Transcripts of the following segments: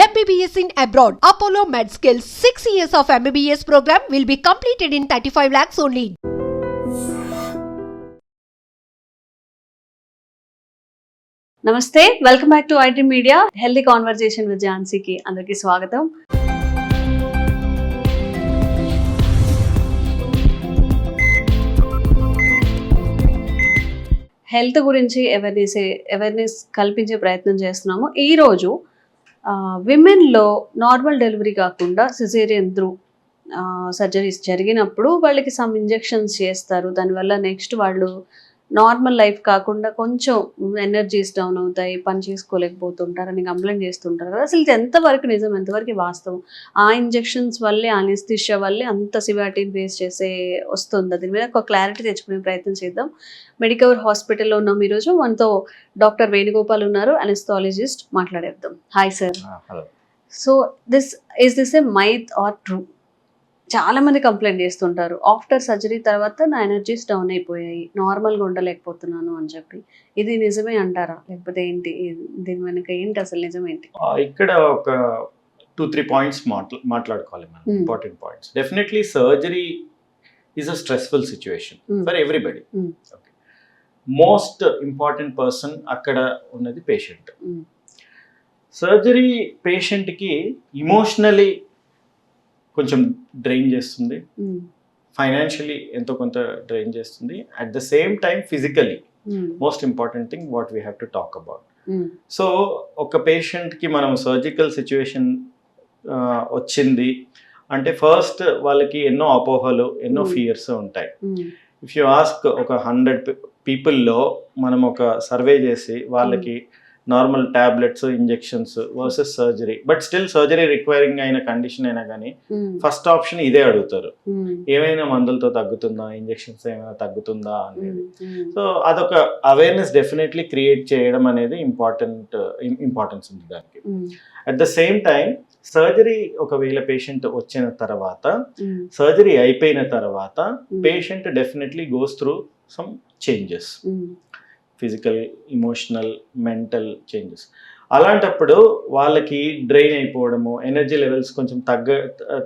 MBBS in abroad. Apollo MedSkill 6 years of MBBS program will be completed in 35 lakhs only. నమస్తే, welcome back to IT media. Healthy conversation with ఝాన్సీకి అందరికీ స్వాగతం. Health గురించి awareness కల్పించే ప్రయత్నం చేస్తున్నాము. ఈరోజు విమెన్లో నార్మల్ డెలివరీ కాకుండా సిజేరియన్ త్రూ సర్జరీస్ జరిగినప్పుడు వాళ్ళకి సమ్ ఇంజెక్షన్స్ చేస్తారు. దానివల్ల నెక్స్ట్ వాళ్ళు నార్మల్ లైఫ్ కాకుండా కొంచెం ఎనర్జీస్ డౌన్ అవుతాయి, పని చేసుకోలేకపోతుంటారని కంప్లైంట్ చేస్తుంటారు కదా. అసలు ఇది ఎంతవరకు నిజం, ఎంతవరకు వాస్తవం? ఆ ఇంజెక్షన్స్ వల్లే, అనెస్థీషియా వల్లే అంత సివియారిటీని ఫేస్ చేసే వస్తుంది? దీని మీద ఒక క్లారిటీ తెచ్చుకునే ప్రయత్నం చేద్దాం. మెడికవర్ హాస్పిటల్లో ఉన్నాం ఈరోజు. మనతో డాక్టర్ వేణుగోపాల్ ఉన్నారు, అనెస్థాలజిస్ట్. మాట్లాడేద్దాం. Hi sir. So this a myth or true? చాలా మంది కంప్లైంట్ చేస్తుంటారు, ఆఫ్టర్ సర్జరీ తర్వాత నా ఎనర్జీస్ డౌన్ అయిపోయాయి, నార్మల్గా ఉండలేకపోతున్నాను అని చెప్పి. ఇది నిజమే అంటారా, లేకపోతే ఏంటి దీని వెనక ఏంటి అసలు నిజం ఏంటి? ఇక్కడ ఒక 2-3 పాయింట్స్ మాట్లాడుకోవాలి మనం. Important points. Definitely surgery is a stressful situation for everybody. Most important person అక్కడ ఉన్నది పేషెంట్. సర్జరీ పేషెంట్కి ఇమోషనలీ కొంచెం డ్రైన్ చేస్తుంది, ఫైనాన్షియలీ ఎంతో కొంత డ్రైన్ చేస్తుంది. At the same time physically most important thing what we have to talk about. So ఒక పేషెంట్కి మనం సర్జికల్ సిచ్యువేషన్ వచ్చింది అంటే ఫస్ట్ వాళ్ళకి ఎన్నో అపోహలు, ఎన్నో ఫియర్స్ ఉంటాయి. ఇఫ్ యూ ఆస్క్ ఒక 100 పీపుల్లో మనం ఒక సర్వే చేసి వాళ్ళకి normal tablets, injections versus surgery, but still surgery requiring అయిన కండిషన్ అయినా కానీ ఫస్ట్ ఆప్షన్ ఇదే అడుగుతారు, ఏమైనా మందులతో తగ్గుతుందా, ఇంజెక్షన్స్ ఏమైనా తగ్గుతుందా అనేది. సో అదొక అవేర్నెస్ డెఫినెట్లీ క్రియేట్ చేయడం అనేది ఇంపార్టెన్స్ ఉంది దానికి. At the same time surgery ఒకవేళ పేషెంట్ వచ్చిన తర్వాత, సర్జరీ అయిపోయిన తర్వాత patient definitely goes through some changes, physical, emotional, mental changes. అలాంటప్పుడు వాళ్ళకి డ్రైన్ అయిపోవడము, ఎనర్జీ లెవెల్స్ కొంచెం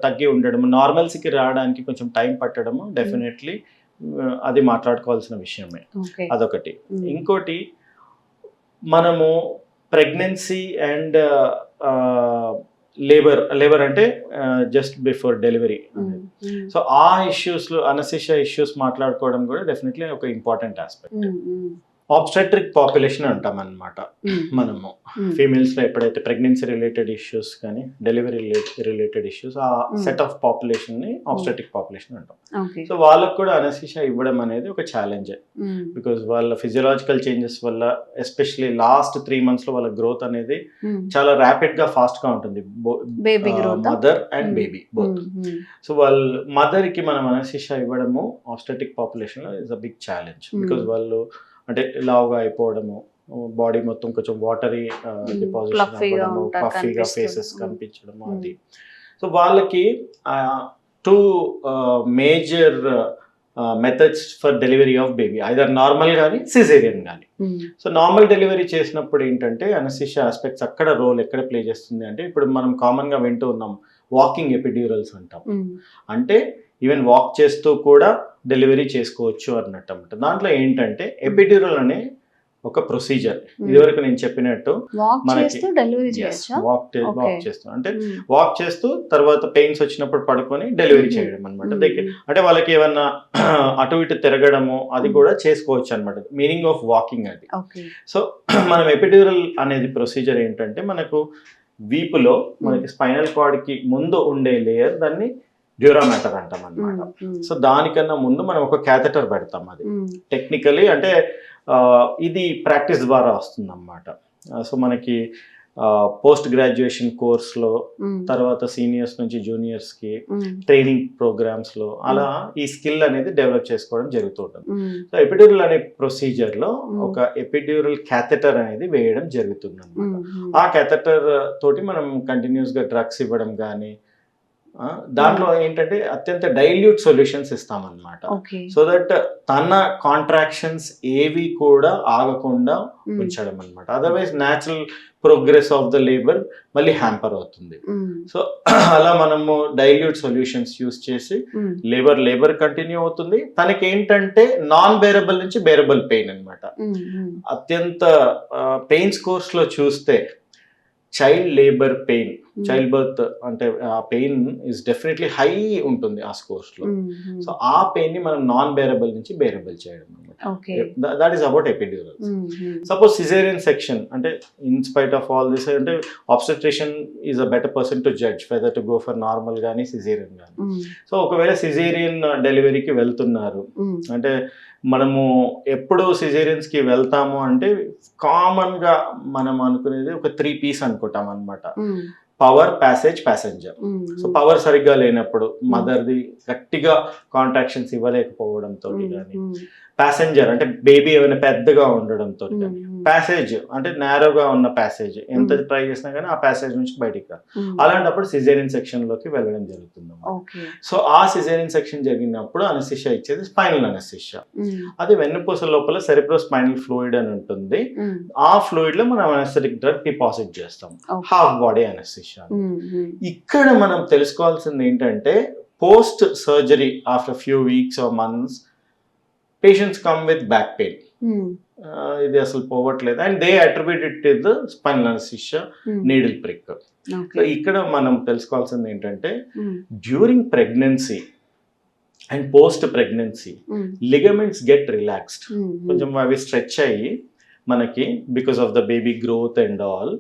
తగ్గి ఉండడము, నార్మల్సీకి రావడానికి కొంచెం టైం పట్టడము డెఫినెట్లీ అది మాట్లాడుకోవాల్సిన విషయమే. అదొకటి. ఇంకోటి, మనము ప్రెగ్నెన్సీ అండ్ లేబర్ అంటే జస్ట్ బిఫోర్ డెలివరీ, సో ఆ ఇష్యూస్లో అనెస్థీషియా ఇష్యూస్ మాట్లాడుకోవడం కూడా డెఫినెట్లీ ఒక ఇంపార్టెంట్ ఆస్పెక్ట్. ఆబ్స్టెట్రిక్ పాపులేషన్ అంటాం అన్నమాట మనము. ఫీమేల్స్ లో ఎప్పుడైతే ప్రెగ్నెన్సీ రిలేటెడ్ ఇష్యూస్ కానీ డెలివరీ రిలేటెడ్ ఇష్యూస్, ఆ సెట్ ఆఫ్ పాపులేషన్ ని ఆబ్స్టెట్రిక్ పాపులేషన్ అంటాం. సో వాళ్ళకు కూడా అనెస్థీషియా ఇవ్వడం అనేది ఒక ఛాలెంజ్, బికాస్ వాళ్ళ ఫిజియలాజికల్ చేంజెస్ వల్ల, ఎస్పెషలీ లాస్ట్ 3 months లో వాళ్ళ గ్రోత్ అనేది చాలా ర్యాపిడ్ గా, ఫాస్ట్ గా ఉంటుంది, mother and baby both. So వాళ్ళ మదర్ కి మనం అనెస్థీషియా ఇవ్వడము ఆబ్స్టెట్రిక్ పాపులేషన్ లో is a big challenge. Because వాళ్ళు అంటే లావుగా అయిపోవడము, బాడీ మొత్తం కొంచెం వాటరీ డిపాజిషన్ అవ్వడము, పఫీగా ఫేసెస్ కనిపించడము, అది. సో వాళ్ళకి 2 major methods for delivery of baby, either normal కానీ సిజేరియన్ కానీ. సో నార్మల్ డెలివరీ చేసినప్పుడు ఏంటంటే అనెస్థీషియా ఆస్పెక్ట్స్ అక్కడ రోల్ ఎక్కడ ప్లే చేస్తుంది అంటే, ఇప్పుడు మనం కామన్ గా వింటూ ఉన్నాం వాకింగ్ ఎపిడ్యూరల్స్ అంటాం. అంటే ఈవెన్ వాక్ చేస్తూ కూడా డెలివరీ చేసుకోవచ్చు అన్నట్టు అన్నమాట. దాంట్లో ఏంటంటే ఎపిడ్యూరల్ అనే ఒక ప్రొసీజర్, ఇదివరకు నేను చెప్పినట్టు మనకి వాక్ చేస్తూ అంటే వాక్ చేస్తూ తర్వాత పెయిన్స్ వచ్చినప్పుడు పడుకొని డెలివరీ చేయడం అనమాట. అంటే వాళ్ళకి ఏమన్నా అటు ఇటు తిరగడము అది కూడా చేసుకోవచ్చు అనమాట, మీనింగ్ ఆఫ్ వాకింగ్ అది. సో మనం ఎపిడ్యూరల్ అనేది ప్రొసీజర్ ఏంటంటే, మనకు వీపులో మనకి స్పైనల్ కార్డ్ కి ముందు ఉండే లేయర్, దాన్ని డ్యూరా మ్యాటర్ అంటాం అనమాట. సో దానికన్నా ముందు మనం ఒక క్యాథెటర్ పెడతాం. అది టెక్నికలీ అంటే ఇది ప్రాక్టీస్ ద్వారా వస్తుంది అన్నమాట. సో మనకి పోస్ట్ గ్రాడ్యుయేషన్ కోర్స్లో, తర్వాత సీనియర్స్ నుంచి జూనియర్స్కి ట్రైనింగ్ ప్రోగ్రామ్స్లో అలా ఈ స్కిల్ అనేది డెవలప్ చేసుకోవడం జరుగుతుంటుంది. సో ఎపిడ్యూరల్ అనే ప్రొసీజర్లో ఒక ఎపిడ్యూరల్ క్యాథెటర్ అనేది వేయడం జరుగుతుంది అనమాట. ఆ క్యాథెటర్ తోటి మనం కంటిన్యూస్గా డ్రగ్స్ ఇవ్వడం కానీ, దాంట్లో ఏంటంటే అత్యంత డైల్యూట్ సొల్యూషన్స్ ఇస్తామన్నమాట. ఓకే. సో దట్ తన కాంట్రాక్షన్స్ ఏవి కూడా ఆగకుండా ఉంచడం అనమాట. Otherwise natural progress of the labour మళ్ళీ హ్యాంపర్ అవుతుంది. సో అలా మనము డైల్యూట్ సొల్యూషన్స్ యూస్ చేసి లేబర్ కంటిన్యూ అవుతుంది. తనకి ఏంటంటే నాన్ బేరబుల్ నుంచి బేరబుల్ పెయిన్ అనమాట. అత్యంత పెయిన్ స్కోర్స్ లో చూస్తే child labour pain, child birth అంటే ఆ పెయిన్ ఇస్ డెఫినెట్లీ హై ఉంటుంది ఆ స్కోర్స్ లో. సో ఆ పెయిన్ ని మనం నాన్ బేరబుల్ నుంచి బేరబుల్ చేయడం అనమాట. That is about epidural. Suppose caesarean section అంటే in spite of all this అంటే obstetrician is a better person to judge whether to go for normal కానీ సిజేరియన్ కానీ. సో ఒకవేళ సిజేరియన్ డెలివరీకి వెళ్తున్నారు అంటే మనము ఎప్పుడు సిజేరియన్స్ కి వెళ్తాము అంటే కామన్ గా మనం అనుకునేది ఒక 3 పీస్ అనుకుంటాం అనమాట. Power, passage, passenger. So power సరిగ్గా లేనప్పుడు మదర్ది గట్టిగా కాంట్రాక్షన్స్ ఇవ్వలేకపోవడంతో కానీ, ప్యాసెంజర్ అంటే బేబీ ఏమైనా పెద్దగా ఉండడంతో కానీ, ప్యాసేజ్ అంటే నేరోగా ఉన్న ప్యాసేజ్ ఎంత ట్రై చేసినా కానీ ఆ ప్యాసేజ్ నుంచి బయటికి రా, అలాంటప్పుడు సిజేరియన్ సెక్షన్ లోకి వెళ్ళడం జరుగుతుంది. సో ఆ సిజేరియన్ సెక్షన్ జరిగినప్పుడు అనస్థిషియా ఇచ్చేది స్పైనల్ అనస్థిషియా. అది వెన్నుపూస లోపల సెరిబ్రో స్పైనల్ ఫ్లూయిడ్ అని ఉంటుంది. ఆ ఫ్లూయిడ్ లో మనం అనస్థెటిక్ డ్రగ్ డిపాజిట్ చేస్తాం, హాఫ్ బాడీ అనస్థిషియా. ఇక్కడ మనం తెలుసుకోవాల్సింది ఏంటంటే post surgery after few weeks or months patients come with back pain. ఇది అసలు పోవట్లేదు and they attribute it to the spinal anaesthesia, needle prick. So ఇక్కడ మనం తెలుసుకోవాల్సింది ఏంటంటే during pregnancy and post pregnancy ligaments get relaxed. కొంచెం అవి stretch అయ్యి మనకి because of the baby growth and all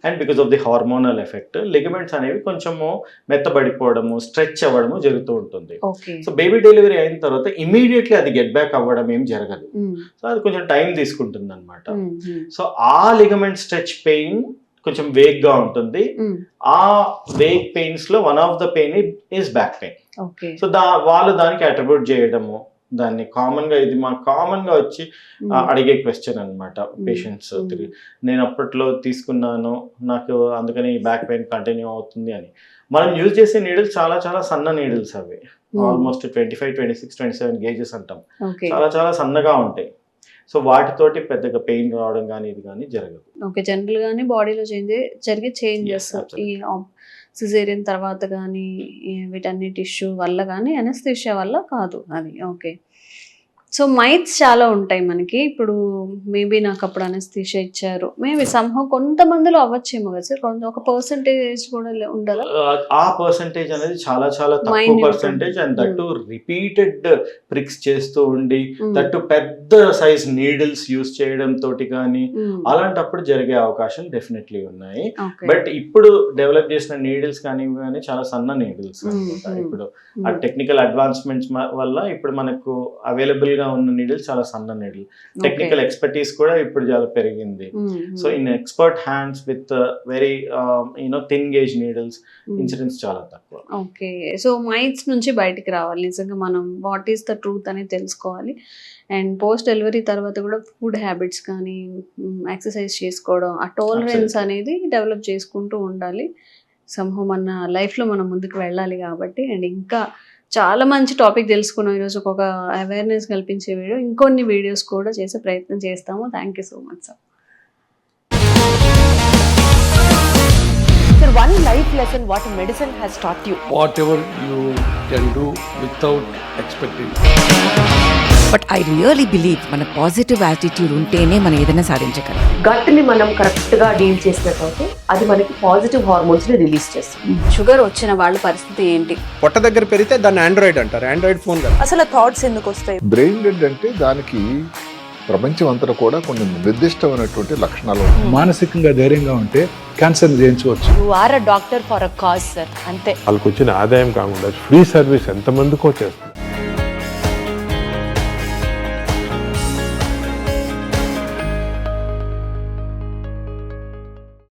and because of the hormonal effect ligaments అనేవి కొంచెము మెత్తబడిపోవడము, స్ట్రెచ్ అవ్వడము జరుగుతూ ఉంటుంది. సో బేబీ డెలివరీ అయిన తర్వాత ఇమీడియట్లీ అది గెట్ బ్యాక్ అవ్వడం ఏం జరగదు. సో అది కొంచెం టైం తీసుకుంటుంది అనమాట. సో ఆ లిగమెంట్ స్ట్రెచ్ పెయిన్ కొంచెం వేగ్ గా ఉంటుంది. ఆ వేగ్ పెయిన్స్ లో one of the pain is back pain. So వాళ్ళు దానికి అట్రిబ్యూట్ చేయడము, దాన్ని కామన్ గా ఇది మా కామన్ గా వచ్చి అడిగే క్వశ్చన్ అనమాట పేషెంట్స్. నేను అప్పట్లో తీసుకున్నాను నాకు అందుకని బ్యాక్ పెయిన్ కంటిన్యూ అవుతుంది అని. మనం యూజ్ చేసే నీడిల్స్ చాలా చాలా సన్న నీడిల్స్, అవి ఆల్మోస్ట్ 25, 26, 27 గేజెస్ అంటాం. చాలా చాలా సన్నగా ఉంటాయి. సో వాటితోటి పెద్దగా పెయిన్ రావడం కానీ ఇది కానీ జరగదు. ఓకే, జనరల్ గానీ బాడీలో జరిగే చేంజెస్ ఈ సిజేరియన్ తర్వాత కానీ వీటన్నిటి ఇష్యూ వల్ల కానీ అనస్థీషియా వల్ల కాదు అది. ఓకే, సో మైట్స్ చాలా ఉంటాయి మనకి. ఇప్పుడు మేబీ నాకు అప్పుడు అనస్థీషియా ఇచ్చారు, మేబీ సంహం కొంతమందిలో అవ్వచ్చేమో కదా సార్, ఒక పర్సంటేజ్ కూడా ఉండదా? ఆ పర్సంటేజ్ అనేది చాలా చాలా తక్కువ percentage and that repeated prix చేస్తూ ఉండి దట్టు పెద్ద సైజ్ నీడిల్స్ యూస్ చేయడం తోటి కానీ అలాంటప్పుడు జరిగే అవకాశాలు డెఫినెట్లీ ఉన్నాయి. బట్ ఇప్పుడు డెవలప్ చేసిన నీడిల్స్ కానీ చాలా సన్న నీడిల్స్ అనమాట. ఇప్పుడు ఆ టెక్నికల్ అడ్వాన్స్మెంట్స్ వల్ల ఇప్పుడు మనకు అవైలబుల్ గా ఉన్న నీడిల్ చాలా సన్న నీడిల్, టెక్నికల్ ఎక్స్పర్టీస్ కూడా ఇప్పుడు చాలా పెరిగింది. So in expert hands with very thin gauge needles incidents చాలా తక్కువ. ఓకే, సో మైట్స్ నుంచి బయటికి రావాలి నిజంగా మనం, వాట్ ఈస్ ద ట్రూత్ అనేది తెలుసుకోవాలి. అండ్ పోస్ట్ డెలివరీ తర్వాత కూడా ఫుడ్ హ్యాబిట్స్ కానీ ఎక్సర్సైజ్ చేసుకోవడం, ఆ టాలరెన్స్ అనేది డెవలప్ చేసుకుంటూ ఉండాలి. సంహం మన లైఫ్లో మనం ముందుకు వెళ్ళాలి కాబట్టి. అండ్ ఇంకా చాలా మంచి టాపిక్ తెలుసుకున్నాం ఈరోజు, ఒక అవేర్నెస్ కల్పించే వీడియో, ఇంకొన్ని వీడియోస్ కూడా చేసే ప్రయత్నం చేస్తాము. Thank you so much sir. Sir, one life lesson what medicine has taught you. Whatever you can do without expecting. But I really believe మన పాజిటివ్ యాటిట్యూడ్ ఉంటేనే మనం ఏదైనా సాధించగలం. గట్ని మనం కరెక్ట్గా డీల్ చేసినట్లయితే అది మనకి పాజిటివ్ హార్మోన్స్ని రిలీజ్ చేస్తుంది. షుగర్ వచ్చిన వాళ్ళ పరిస్థితి ఏంటి? పొట్ట దగ్గర పెరిగితే దాన్ని ఆండ్రాయిడ్ అంటారు, ఆండ్రాయిడ్ ఫోన్ కదా. అసలు థాట్స్ ఎందుకు వస్తాయి? బ్రెయిన్ డెడ్ అంటే దానికి ప్రపంచం అంతా కూడా కొన్ని నిర్దిష్టమైనటువంటి లక్షణాలు ఉన్నాయి. మానసికంగా ధైర్యంగా ఉంటే క్యాన్సర్ జయించవచ్చు. You are a doctor for a cause sir, అంతే. వాళ్ళకి వచ్చిన ఆదాయం కాకుండా ఫ్రీ సర్వీస్ ఎంతమందికో చేస్తారు.